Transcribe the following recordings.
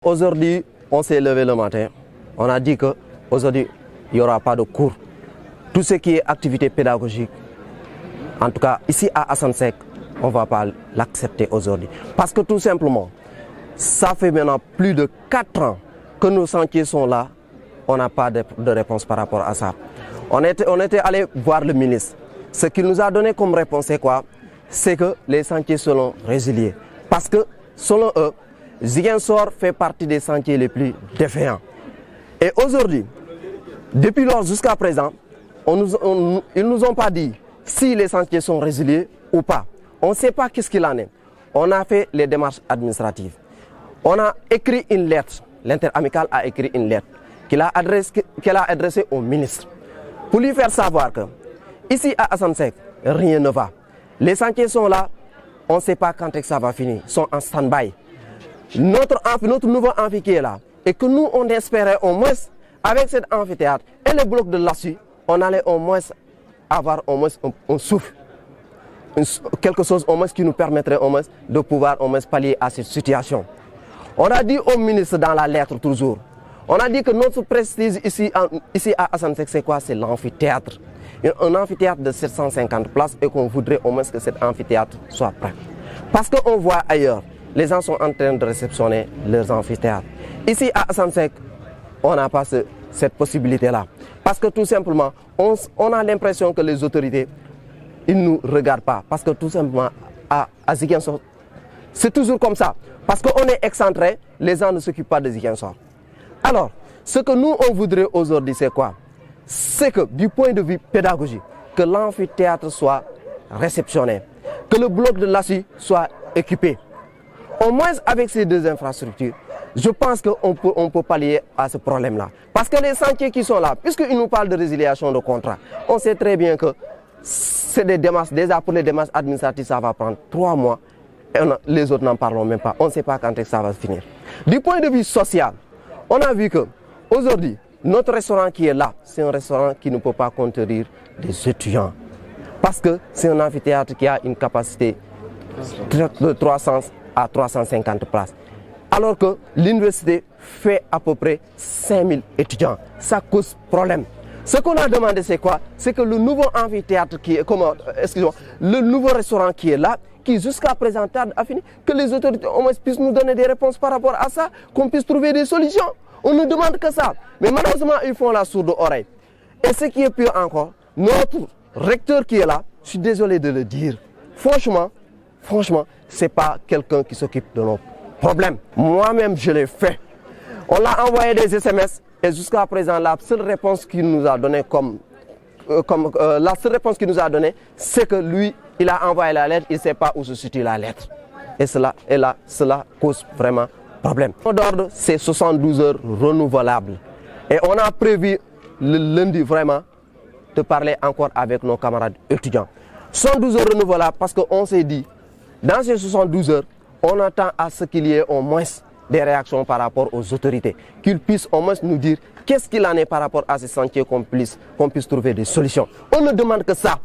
Aujourd'hui, on s'est levé le matin, on a dit qu'aujourd'hui, il n'y aura pas de cours. Tout ce qui est activité pédagogique, en tout cas ici à Assane Seck, on ne va pas l'accepter aujourd'hui. Parce que tout simplement, ça fait maintenant plus de 4 ans que nos sentiers sont là, on n'a pas de réponse par rapport à ça. On était allé voir le ministre. Ce qu'il nous a donné comme réponse, c'est quoi? C'est que les sentiers seront résiliés. Parce que, selon eux, Ziguinchor fait partie des sentiers les plus défaillants. Et aujourd'hui, depuis lors jusqu'à présent, ils ne nous ont pas dit si les sentiers sont résiliés ou pas. On ne sait pas qu'est-ce qu'il en est. On a fait les démarches administratives. On a écrit une lettre. L'interamicale a écrit une lettre qu'elle a adressée au ministre pour lui faire savoir que ici à Assane Seck, rien ne va. Les sentiers sont là, on ne sait pas quand ça va finir, ils sont en stand-by. Notre nouveau amphi qui est là, et que nous on espérait au moins, avec cet amphithéâtre et le bloc de l'ASU, on allait au moins avoir au moins un souffle. Quelque chose au moins qui nous permettrait au moins de pouvoir au moins pallier à cette situation. On a dit au ministre dans la lettre toujours, on a dit que notre prestige ici à Assane Seck, c'est quoi? C'est l'amphithéâtre. Un amphithéâtre de 750 places et qu'on voudrait au moins que cet amphithéâtre soit prêt. Parce qu'on voit ailleurs, les gens sont en train de réceptionner leurs amphithéâtres. Ici à Assane Seck, on n'a pas cette possibilité-là. Parce que tout simplement, on a l'impression que les autorités, ils ne nous regardent pas. Parce que tout simplement, à Ziguinchor, c'est toujours comme ça. Parce qu'on est excentré, les gens ne s'occupent pas de Ziguinchor. Alors, ce que nous, on voudrait aujourd'hui, c'est quoi? C'est que du point de vue pédagogique, que l'amphithéâtre soit réceptionné, que le bloc de l'ASU soit équipé. Au moins avec ces deux infrastructures, je pense qu'on peut pallier à ce problème-là. Parce que les sentiers qui sont là, puisqu'ils nous parlent de résiliation de contrat, on sait très bien que c'est des démarches, déjà pour les démarches administratives, ça va prendre 3 mois. Et les autres n'en parlent même pas. On ne sait pas quand ça va se finir. Du point de vue social, on a vu que aujourd'hui, notre restaurant qui est là, c'est un restaurant qui ne peut pas contenir des étudiants. Parce que c'est un amphithéâtre qui a une capacité de 300 à 350 places. Alors que l'université fait à peu près 5000 étudiants. Ça cause problème. Ce qu'on a demandé, c'est quoi? C'est que le nouveau amphithéâtre qui est, le nouveau restaurant qui est là, qui jusqu'à présent tarde à finir, que les autorités au moins puissent nous donner des réponses par rapport à ça, qu'on puisse trouver des solutions. On ne demande que ça. Mais malheureusement, ils font la sourde oreille. Et ce qui est pire encore, notre recteur qui est là, je suis désolé de le dire, franchement, ce n'est pas quelqu'un qui s'occupe de nos problèmes. Moi-même, je l'ai fait. On l'a envoyé des SMS et jusqu'à présent, la seule réponse qu'il nous a donnée c'est que lui, il a envoyé la lettre, il ne sait pas où se situe la lettre. Et cela cause vraiment problème. L'ordre, c'est 72 heures renouvelables. Et on a prévu le lundi vraiment de parler encore avec nos camarades étudiants. 72 heures renouvelables parce qu'on s'est dit, dans ces 72 heures, on attend à ce qu'il y ait au moins des réactions par rapport aux autorités, qu'ils puissent au moins nous dire qu'est-ce qu'il en est par rapport à ces sentiers, qu'on puisse trouver des solutions. On ne demande que ça.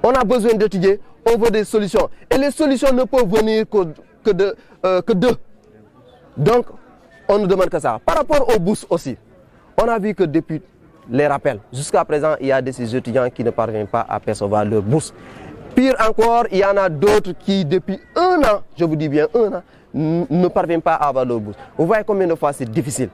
On a besoin d'étudier, on veut des solutions. Et les solutions ne peuvent venir que d'eux. Donc, on ne demande que ça. Par rapport aux bourses aussi, on a vu que depuis les rappels, jusqu'à présent, il y a des étudiants qui ne parviennent pas à percevoir leurs bourses. Pire encore, il y en a d'autres qui, depuis 1 an, je vous dis bien 1 an, ne parviennent pas à avoir leur bourse. Vous voyez combien de fois c'est difficile.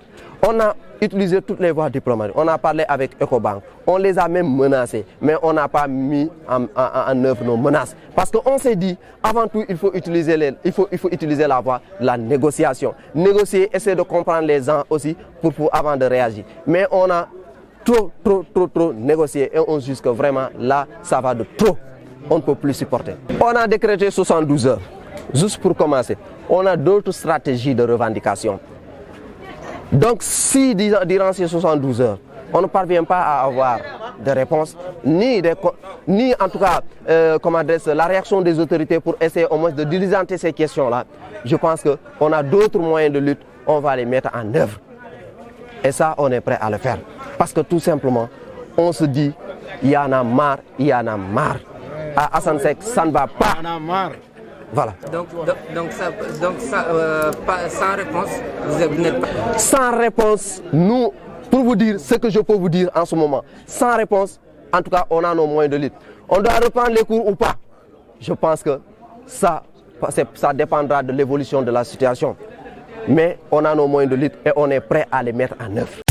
On a utilisé toutes les voies diplomatiques. On a parlé avec Ecobank. On les a même menacés. Mais on n'a pas mis en œuvre nos menaces. Parce qu'on s'est dit, avant tout, il faut utiliser la voie de la négociation. Négocier, essayer de comprendre les gens aussi avant de réagir. Mais on a trop négocié et on juge que vraiment là, ça va de trop. On ne peut plus supporter. On a décrété 72 heures. Juste pour commencer, on a d'autres stratégies de revendication. Donc si durant ces 72 heures, on ne parvient pas à avoir de réponse, ni en tout cas la réaction des autorités pour essayer au moins de diligenter ces questions-là, je pense qu'on a d'autres moyens de lutte, on va les mettre en œuvre. Et ça, on est prêt à le faire. Parce que tout simplement, on se dit, il y en a marre. À Assane Seck, ça ne va pas. Voilà. Donc sans réponse, vous n'êtes pas... Sans réponse, nous, pour vous dire ce que je peux vous dire en ce moment, sans réponse, en tout cas, on a nos moyens de lutte. On doit reprendre les cours ou pas? Je pense que ça dépendra de l'évolution de la situation. Mais on a nos moyens de lutte et on est prêt à les mettre en œuvre.